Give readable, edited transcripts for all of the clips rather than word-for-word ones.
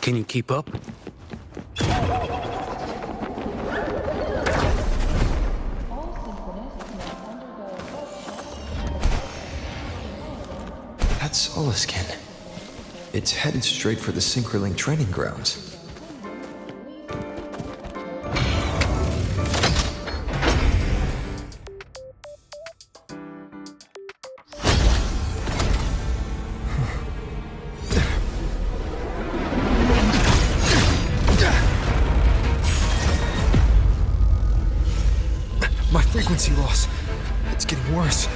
Can you keep up? That's Oliskin. It's headed straight for the Synchroling training grounds. My frequency loss. It's getting worse.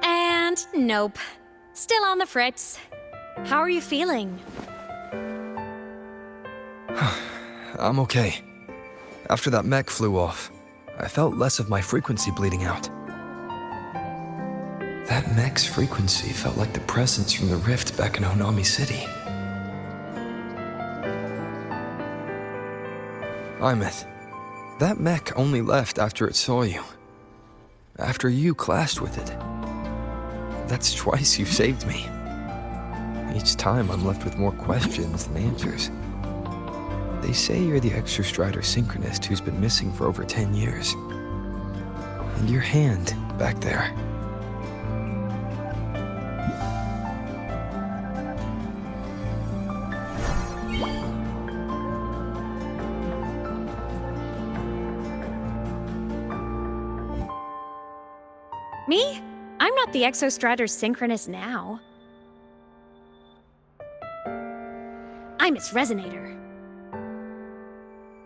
And nope. Still on the fritz. How are you feeling? I'm okay. After that mech flew off, I felt less of my frequency bleeding out. That mech's frequency felt like the presence from the rift back in Honami City. Aemeath, that mech only left after it saw you. After you clashed with it. That's twice you've saved me. Each time I'm left with more questions than answers. They say you're the Exostrider Synchronist who's been missing for over 10 years. And your hand, back there. Me? I'm not the Exostrider Synchronist now. I'm its Resonator.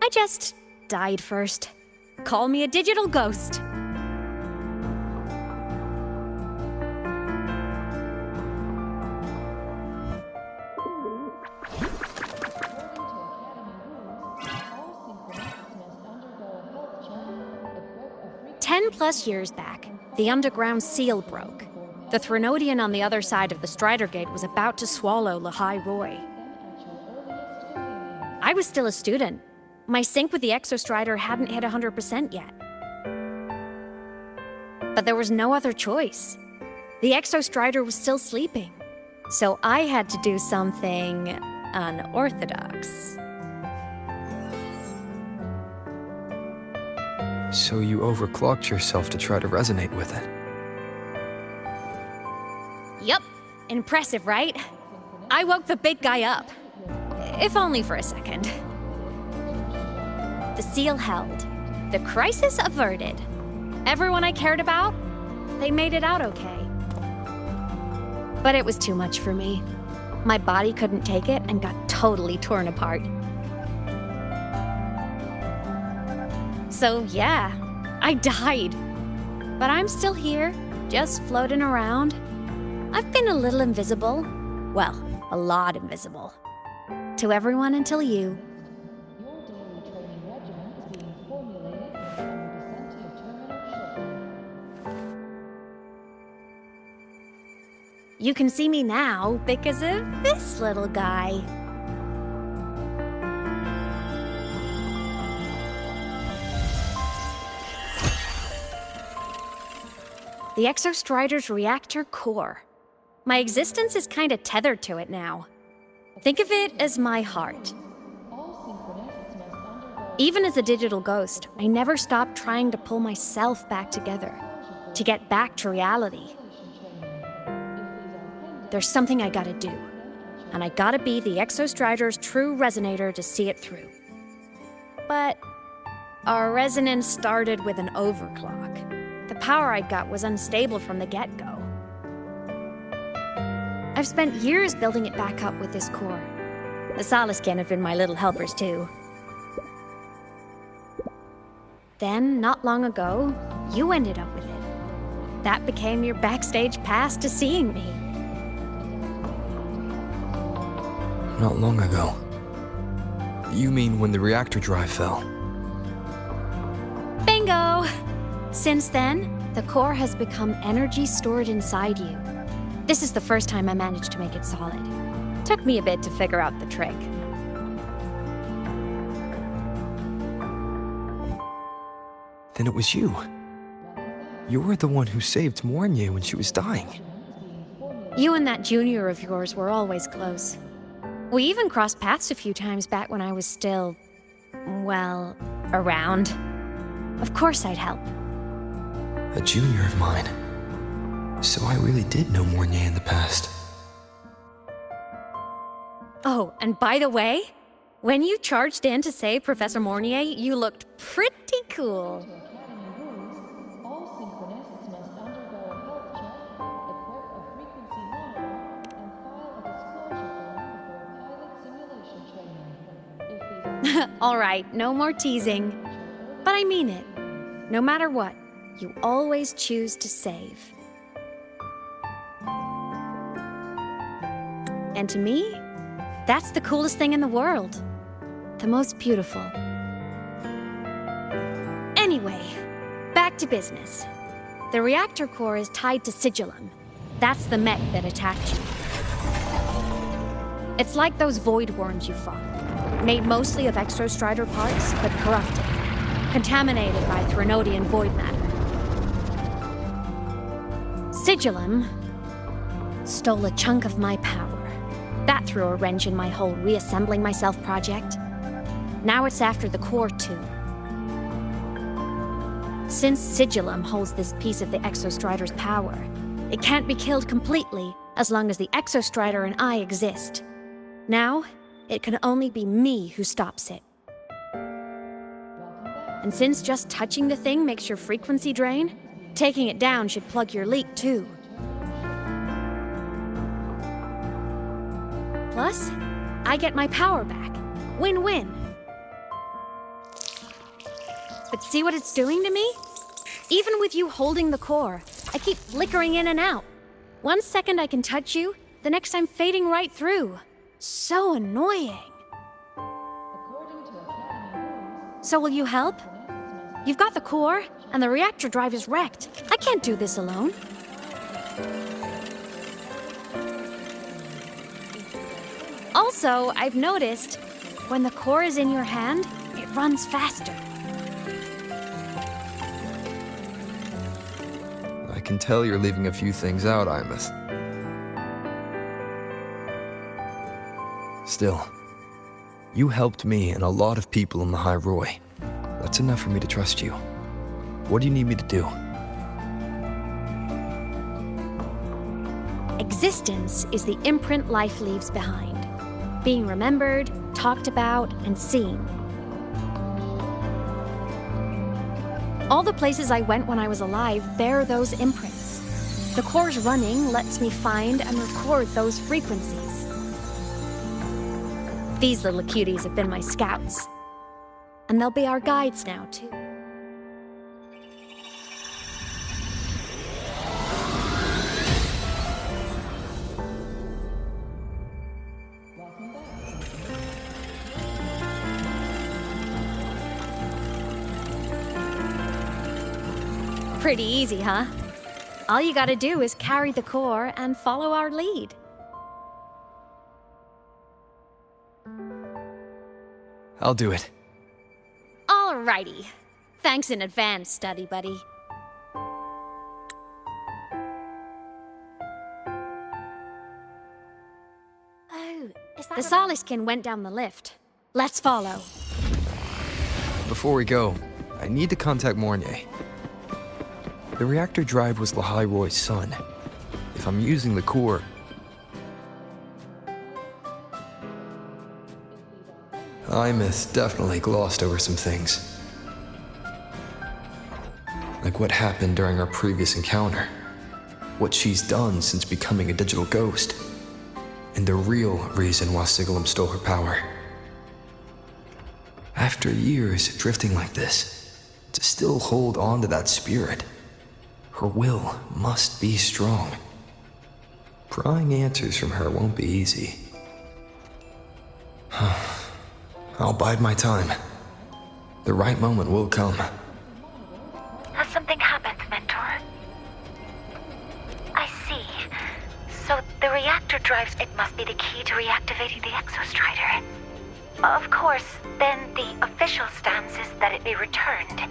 I just died first. Call me a digital ghost. +10 years back, the underground seal broke. The Threnodian on the other side of the Strider Gate was about to swallow Lahai Roy. I was still a student. My sync with the Exostrider hadn't hit 100% yet. But there was no other choice. The Exostrider was still sleeping. So I had to do something unorthodox. So you overclocked yourself to try to resonate with it. Yup. Impressive, right? I woke the big guy up. If only for a second. The seal held. The crisis averted. Everyone I cared about, they made it out okay. But it was too much for me. My body couldn't take it and got totally torn apart. So yeah, I died. But I'm still here, just floating around. I've been a little invisible. Well, a lot invisible. To everyone until you. You can see me now because of this little guy. The Exostrider's reactor core. My existence is kinda tethered to it now. Think of it as my heart. Even as a digital ghost, I never stopped trying to pull myself back together, to get back to reality. There's something I gotta do, and I gotta be the Exostrider's true resonator to see it through. But our resonance started with an overclock. The power I got was unstable from the get-go. I've spent years building it back up with this core. The Soliskin have been my little helpers too. Then, not long ago, you ended up with it. That became your backstage pass to seeing me. Not long ago. You mean when the reactor drive fell? Bingo! Since then, the core has become energy stored inside you. This is the first time I managed to make it solid. Took me a bit to figure out the trick. Then it was you. You were the one who saved Mornier when she was dying. You and that junior of yours were always close. We even crossed paths a few times back when I was still, well, around. Of course I'd help. A junior of mine. So I really did know Mornier in the past. Oh, and by the way, when you charged in to save Professor Mornier, you looked pretty cool. All right, no more teasing. But I mean it. No matter what, you always choose to save. And to me, that's the coolest thing in the world. The most beautiful. Anyway, back to business. The reactor core is tied to Sigillum. That's the mech that attacked you. It's like those void worms you fought. Made mostly of exostrider parts, but corrupted. Contaminated by Threnodian void matter. Sigillum stole a chunk of my power. That threw a wrench in my whole reassembling myself project. Now it's after the core too. Since Sigillum holds this piece of the Exostrider's power, it can't be killed completely as long as the Exostrider and I exist. Now, it can only be me who stops it. And since just touching the thing makes your frequency drain, taking it down should plug your leak too. Plus, I get my power back. Win-win. But see what it's doing to me? Even with you holding the core, I keep flickering in and out. 1 second I can touch you, the next I'm fading right through. So annoying. So will you help? You've got the core, and the reactor drive is wrecked. I can't do this alone. Also, I've noticed, when the core is in your hand, it runs faster. I can tell you're leaving a few things out, Aemeath. Still, you helped me and a lot of people in the High Roy. That's enough for me to trust you. What do you need me to do? Existence is the imprint life leaves behind. Being remembered, talked about, and seen. All the places I went when I was alive bear those imprints. The core's running lets me find and record those frequencies. These little cuties have been my scouts. And they'll be our guides now, too. Pretty easy, huh? All you gotta do is carry the core and follow our lead. I'll do it. Alrighty. Thanks in advance, study buddy. Oh, is that the Soliskin went down the lift. Let's follow. Before we go, I need to contact Mornier. The reactor drive was Lahai Roy's son. If I'm using the core... Aemeath definitely glossed over some things. Like what happened during our previous encounter. What she's done since becoming a digital ghost. And the real reason why Sigillum stole her power. After years drifting like this, to still hold on to that spirit, her will must be strong. Prying answers from her won't be easy. I'll bide my time. The right moment will come. Has something happened, Mentor? I see. So the reactor drives it must be the key to reactivating the Exostrider. Of course, then the official stance is that it be returned.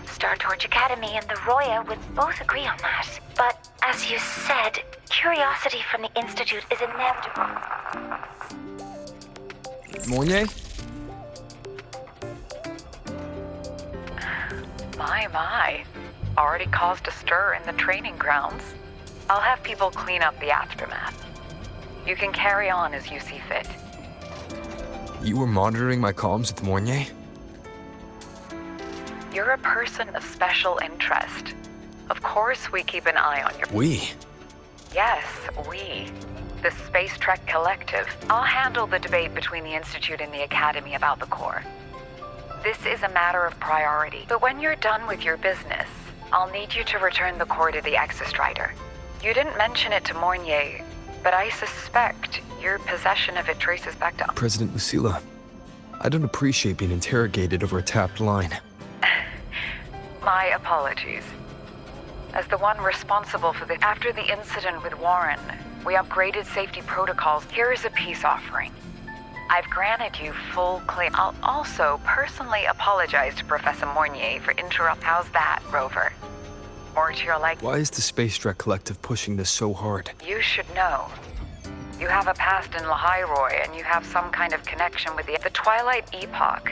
Star Torch Academy and the Roya would both agree on that. But as you said, curiosity from the Institute is inevitable. Mornier? My. Already caused a stir in the training grounds. I'll have people clean up the aftermath. You can carry on as you see fit. You were monitoring my comms with Mornier? You're a person of special interest. Of course we keep an eye on your... We? Yes, we. The Space Trek Collective. I'll handle the debate between the Institute and the Academy about the core. This is a matter of priority. But when you're done with your business, I'll need you to return the core to the Exostrider. You didn't mention it to Mornier, but I suspect your possession of it traces back to... President Lucilla, I don't appreciate being interrogated over a tapped line. My apologies. As the one responsible for the... After the incident with Warren, we upgraded safety protocols. Here is a peace offering. I've granted you full claim. I'll also personally apologize to Professor Mornier for How's that, Rover? More to your liking? Why is the Space Trek Collective pushing this so hard? You should know. You have a past in Lahai, and you have some kind of connection with the Twilight Epoch,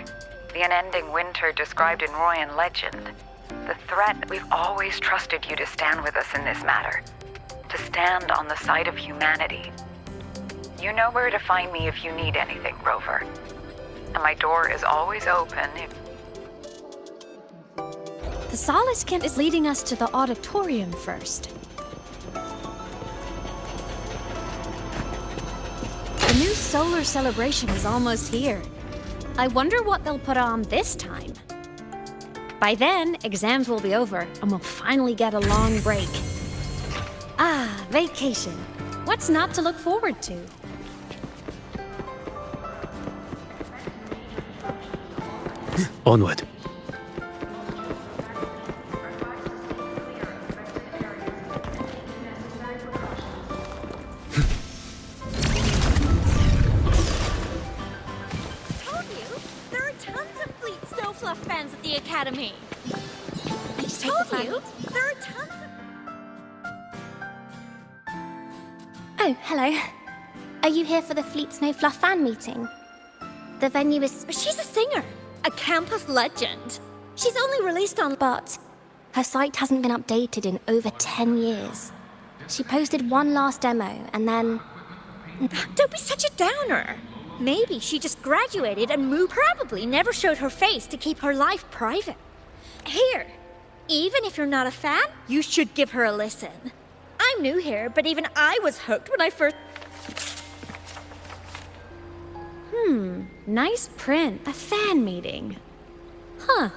the unending winter described in Royan legend. The threat. We've always trusted you to stand with us in this matter. To stand on the side of humanity. You know where to find me if you need anything, Rover. And my door is always open if... The Solace Kent is leading us to the auditorium first. The new solar celebration is almost here. I wonder what they'll put on this time. By then, exams will be over, and we'll finally get a long break. Ah, vacation. What's not to look forward to? Onward. Told you, there are tons of Fleet Snowfluff fans at the Academy. I just told you, there are tons of... Oh, hello. Are you here for the Fleet Snowfluff fan meeting? The venue is... She's a singer, a campus legend. She's only released on... But her site hasn't been updated in over 10 years. She posted one last demo, and then... Don't be such a downer. Maybe she just graduated and moved. Probably never showed her face to keep her life private. Here, even if you're not a fan, you should give her a listen. I'm new here, but even I was hooked when I first... Nice print. A fan meeting. Huh.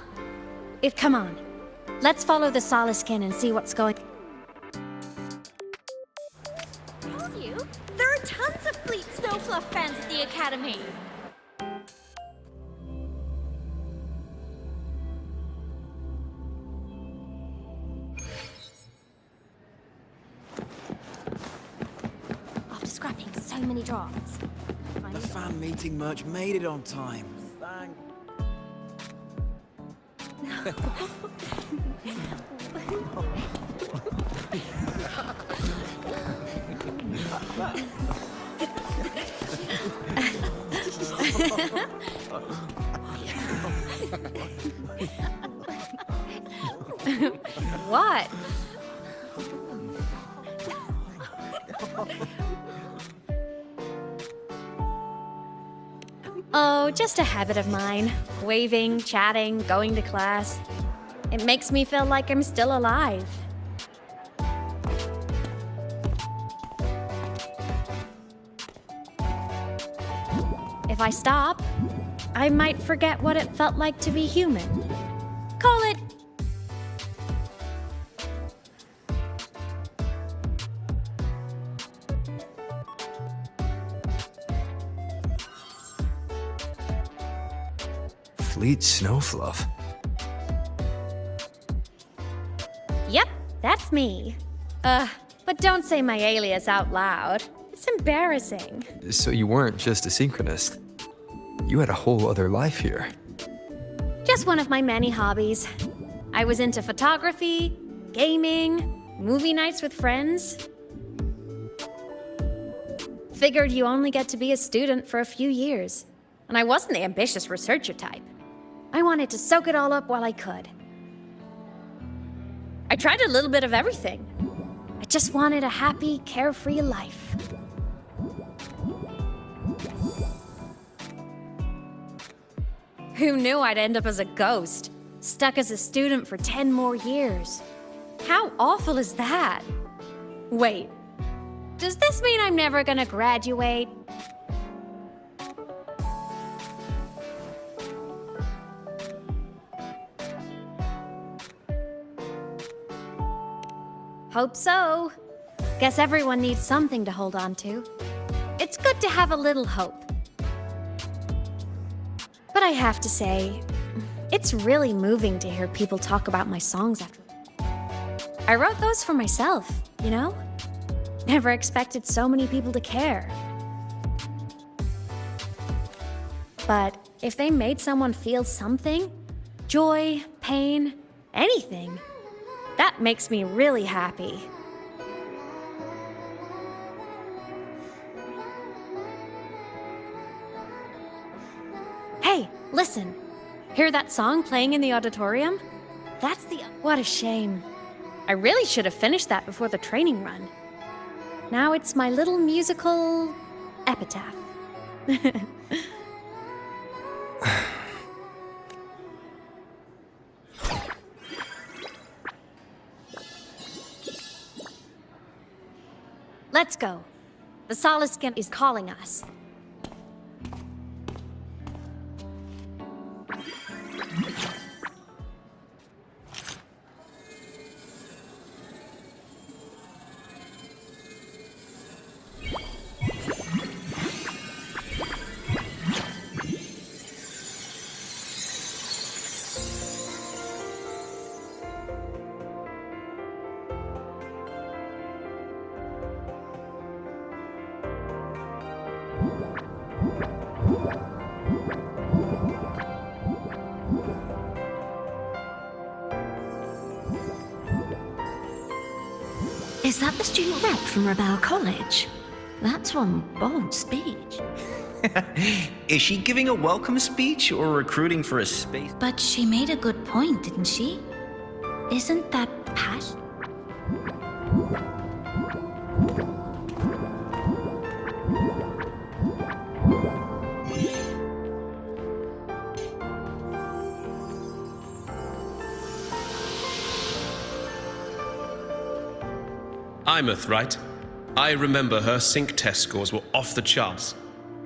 Come on. Let's follow the Solaskin and see what's going... Told you, there are tons of Fleet Snowfluff fans at the Academy. After scrapping so many drafts... The fan meeting merch made it on time. Thank... What? Oh, just a habit of mine. Waving, chatting, going to class. It makes me feel like I'm still alive. If I stop, I might forget what it felt like to be human. Call it complete snowfluff. Yep, that's me. But don't say my alias out loud. It's embarrassing. So you weren't just a synchronist. You had a whole other life here. Just one of my many hobbies. I was into photography, gaming, movie nights with friends. Figured you only get to be a student for a few years. And I wasn't the ambitious researcher type. I wanted to soak it all up while I could. I tried a little bit of everything. I just wanted a happy, carefree life. Who knew I'd end up as a ghost, stuck as a student for 10 more years? How awful is that? Wait, does this mean I'm never gonna graduate? Hope so. Guess everyone needs something to hold on to. It's good to have a little hope. But I have to say, it's really moving to hear people talk about my songs after. I wrote those for myself, you know? Never expected so many people to care. But if they made someone feel something, joy, pain, anything, that makes me really happy. Hey, listen. Hear that song playing in the auditorium? That's the... What a shame. I really should have finished that before the training run. Now it's my little musical epitaph. Let's go. The Soliskin is calling us. Is that the student rep from Rebel College? That's one bold speech. Is she giving a welcome speech or recruiting for a space? But she made a good point, didn't she? Isn't that passion? Aemeath, right? I remember her sync test scores were off the charts.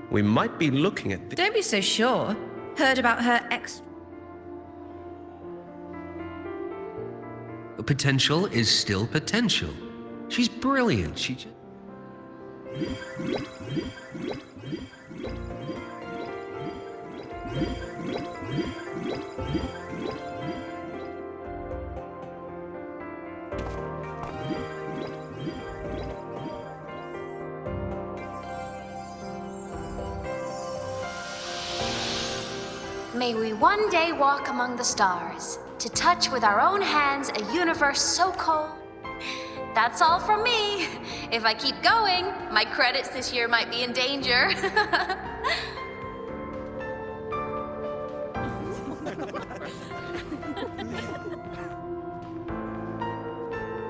We might be looking at Don't be so sure. Heard about her ex... Potential is still potential. She's brilliant. She just... May we one day walk among the stars, to touch with our own hands a universe so cold. That's all from me. If I keep going, my credits this year might be in danger.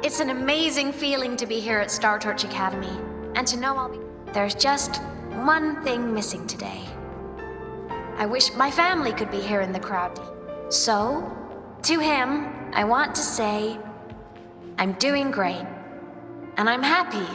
It's an amazing feeling to be here at Star Torch Academy, and to know I'll be... There's just one thing missing today. I wish my family could be here in the crowd. So, to him, I want to say, I'm doing great, and I'm happy.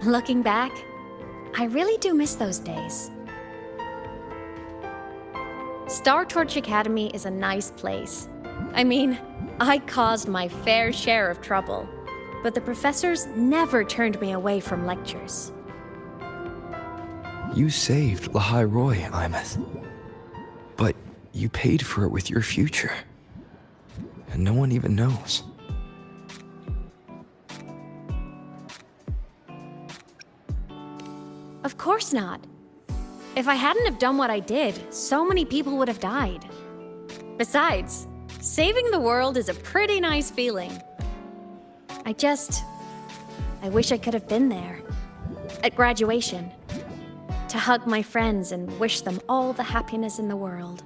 Looking back, I really do miss those days. Star Torch Academy is a nice place. I mean, I caused my fair share of trouble, but the professors never turned me away from lectures. You saved Lahai Roy, Aemeath. But you paid for it with your future. And no one even knows. Of course not. If I hadn't have done what I did, so many people would have died. Besides, saving the world is a pretty nice feeling. I wish I could have been there. At graduation. To hug my friends and wish them all the happiness in the world.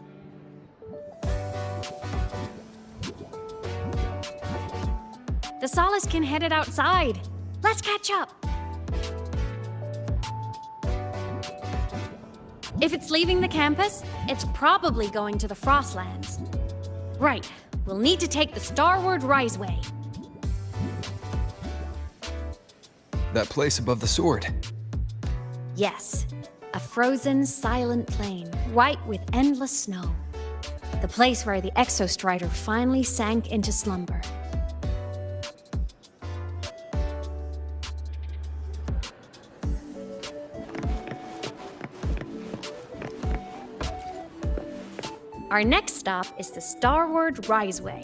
The Solace can headed outside. Let's catch up. If it's leaving the campus, it's probably going to the Frostlands. Right, we'll need to take the Starward Riseway. That place above the sword. Yes, a frozen, silent plain, white with endless snow. The place where the Exostrider finally sank into slumber. Our next stop is the Starward Riseway.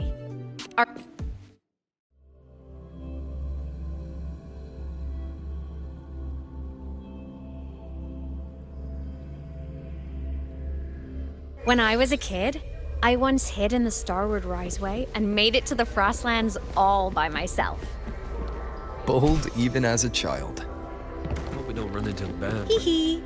When I was a kid, I once hid in the Starward Riseway and made it to the Frostlands all by myself. Bold even as a child. Hope we don't run into the bad. Hee hee.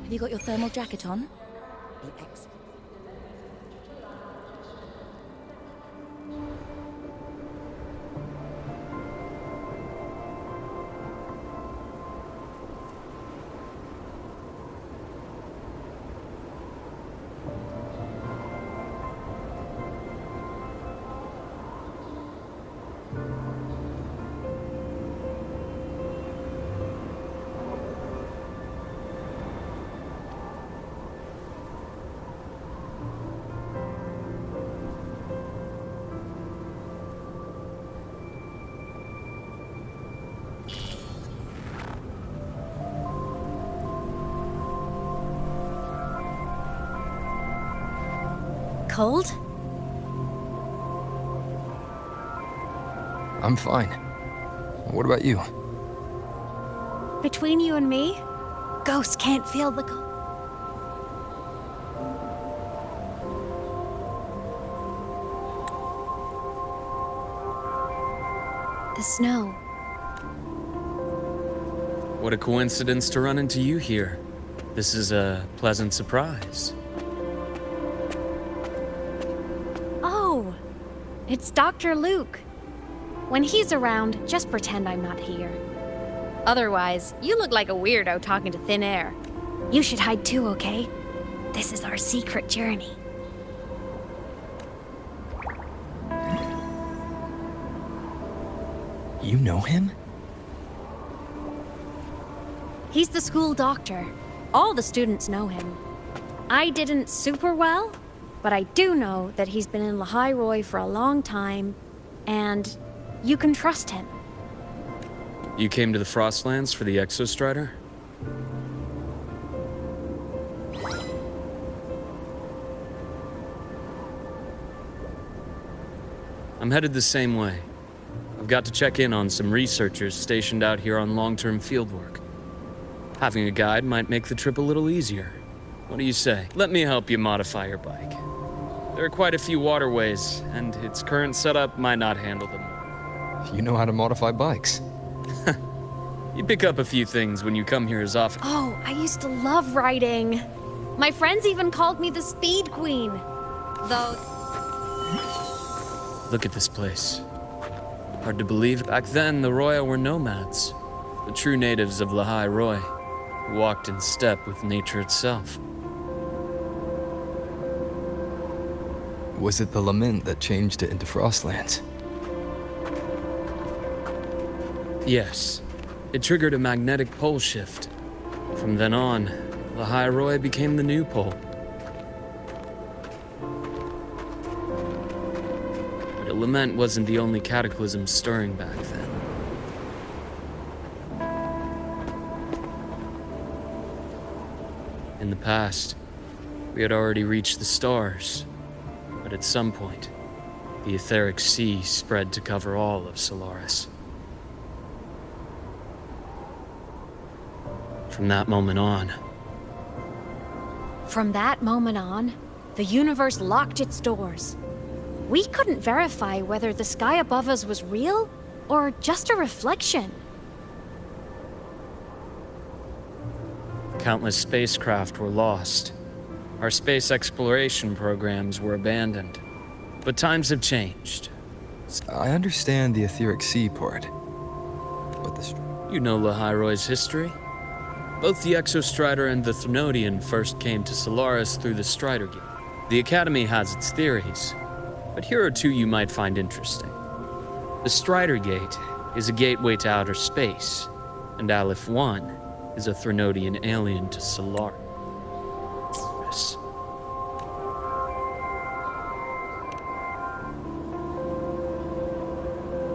Have you got your thermal jacket on? Cold? I'm fine. What about you? Between you and me, ghosts can't feel the cold. The snow. What a coincidence to run into you here. This is a pleasant surprise. Oh, it's Dr. Luke. When he's around, just pretend I'm not here. Otherwise, you look like a weirdo talking to thin air. You should hide too, okay? This is our secret journey. You know him? He's the school doctor. All the students know him. I didn't super well, but I do know that he's been in Lahai Roy for a long time, and you can trust him. You came to the Frostlands for the Exostrider? I'm headed the same way. I've got to check in on some researchers stationed out here on long-term fieldwork. Having a guide might make the trip a little easier. What do you say? Let me help you modify your bike. There are quite a few waterways, and its current setup might not handle them. You know how to modify bikes. You pick up a few things when you come here as often. Oh, I used to love riding. My friends even called me the Speed Queen. Though... Look at this place. Hard to believe, back then the Roya were nomads, the true natives of Lahai Roy, who walked in step with nature itself. Was it the lament that changed it into Frostlands? Yes. It triggered a magnetic pole shift. From then on, Lahai Roy became the new pole. But a lament wasn't the only cataclysm stirring back then. In the past, we had already reached the stars, but at some point, the etheric sea spread to cover all of Solaris. From that moment on, the universe locked its doors. We couldn't verify whether the sky above us was real or just a reflection. countless spacecraft were lost. Our space exploration programs were abandoned. But times have changed. I understand the etheric sea part, but the... You know Lahai Roy's history? Both the Exostrider and the Thnodian first came to Solaris through the Strider Gate. The Academy has its theories, but here are two you might find interesting. The Strider Gate is a gateway to outer space, and Aleph 1 is a Thnodian alien to Solaris.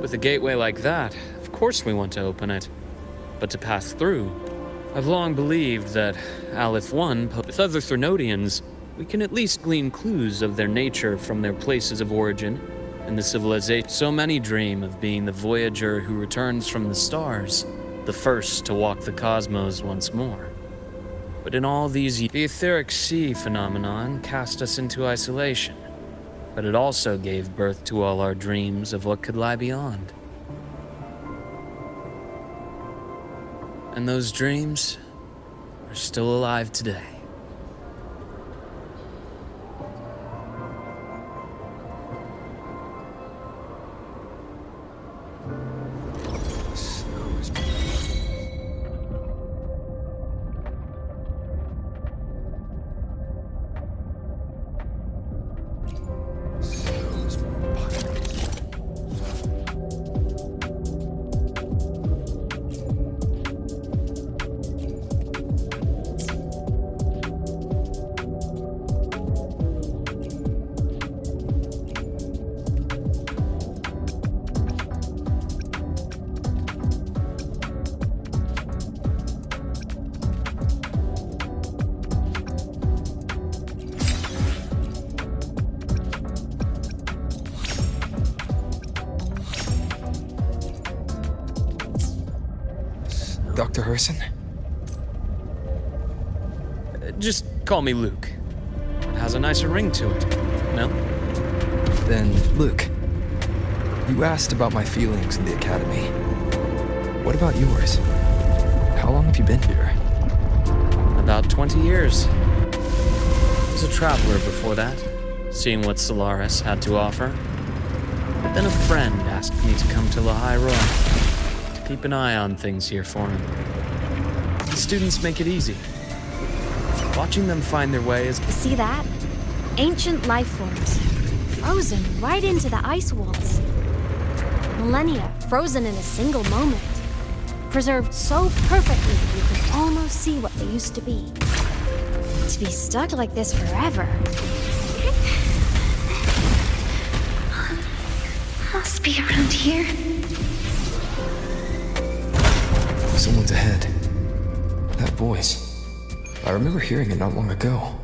With a gateway like that, of course we want to open it. But to pass through, I've long believed that Aleph 1, with other Thnodians, we can at least glean clues of their nature from their places of origin and the civilization. So many dream of being the voyager who returns from the stars, the first to walk the cosmos once more. But in all these years, the etheric sea phenomenon cast us into isolation, but it also gave birth to all our dreams of what could lie beyond. And those dreams are still alive today. Dr. Herson? Just call me Luke. It has a nicer ring to it, no? Then, Luke, you asked about my feelings in the Academy. What about yours? How long have you been here? About 20 years. I was a traveler before that, seeing what Solaris had to offer. But then a friend asked me to come to Lahai Roy. Keep an eye on things here for him. The students make it easy. Watching them find their way is... See that? Ancient life forms, frozen right into the ice walls. Millennia frozen in a single moment. Preserved so perfectly you can almost see what they used to be. To be stuck like this forever. Must be around here. Someone's ahead. That voice. I remember hearing it not long ago.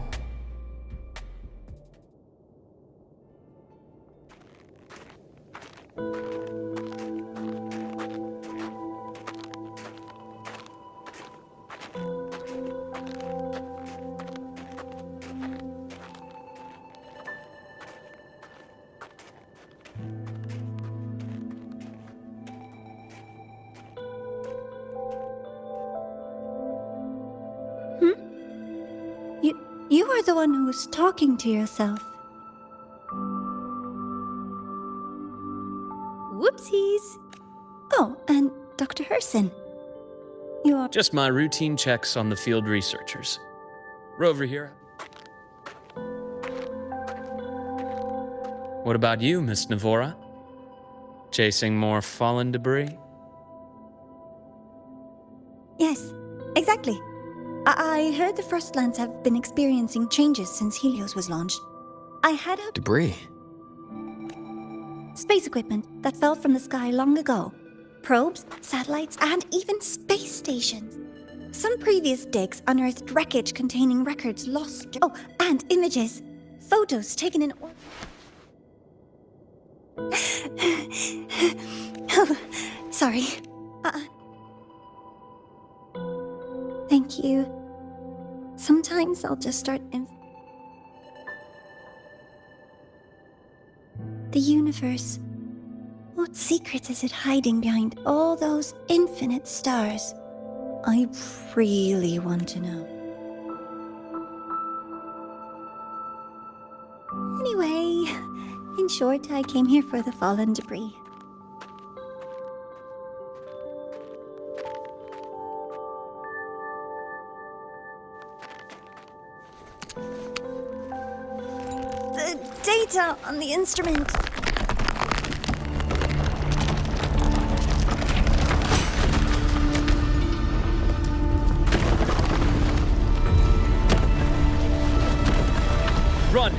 are the one who was talking to yourself. Whoopsies. Oh, and Dr. Herson. You are... Just my routine checks on the field researchers. Rover here. What about you, Miss Navora? Chasing more fallen debris? Yes, exactly. I heard the Frostlands have been experiencing changes since Helios was launched. I had a... Debris? space equipment that fell from the sky long ago. Probes, satellites, and even space stations. Some previous digs unearthed wreckage containing records lost. Oh, and images. Photos taken in... Oh, sorry. Thank you. Sometimes I'll just start... The universe. What secrets is it hiding behind all those infinite stars? I really want to know. Anyway, in short, I came here for the fallen debris. The data on the instrument. Run!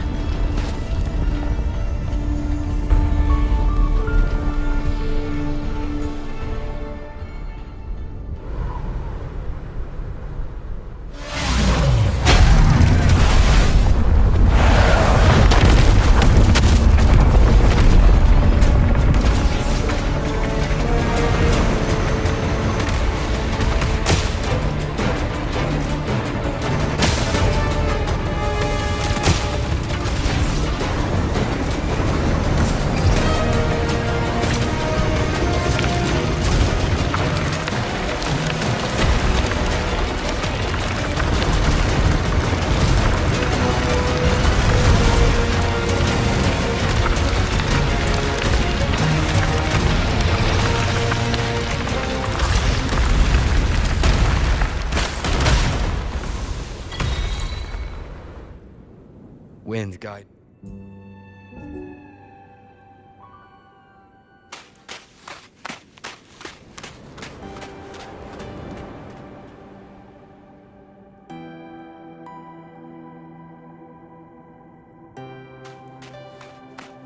Wind guide.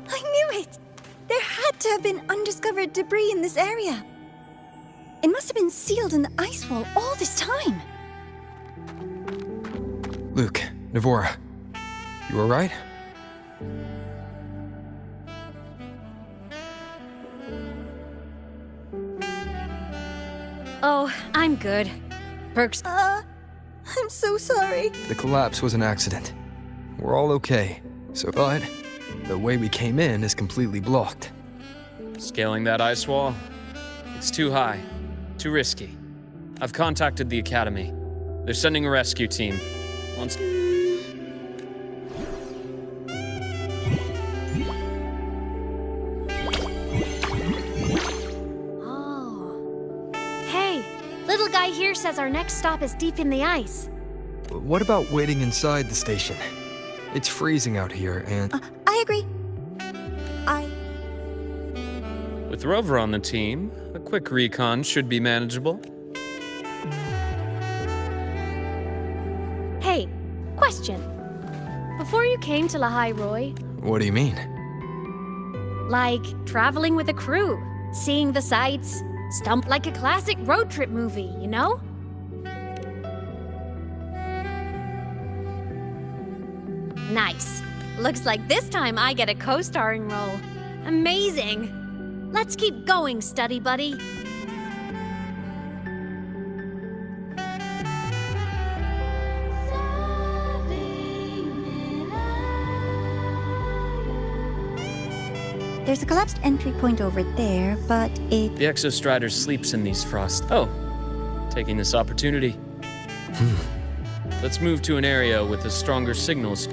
I knew it! There had to have been undiscovered debris in this area. It must have been sealed in the ice wall all this time. Luke, Navora, you alright? Oh, I'm good. Perks. I'm so sorry. The collapse was an accident. We're all okay. But the way we came in is completely blocked. Scaling that ice wall? It's too high. Too risky. I've contacted the Academy. They're sending a rescue team. Once... Oh. Hey, little guy here says our next stop is deep in the ice. What about waiting inside the station? It's freezing out here, and... I agree. With Rover on the team, a quick recon should be manageable. Hey, question. Before you came to Lahai Roy, What do you mean? like traveling with a crew, seeing the sights, stump like a classic road trip movie, you know? Nice. Looks like this time I get a co-starring role. Amazing. Let's keep going, study buddy. There's a collapsed entry point over there, but it... The Exostrider sleeps in these frost. Oh, taking this opportunity. Let's move to an area with a stronger signal strength.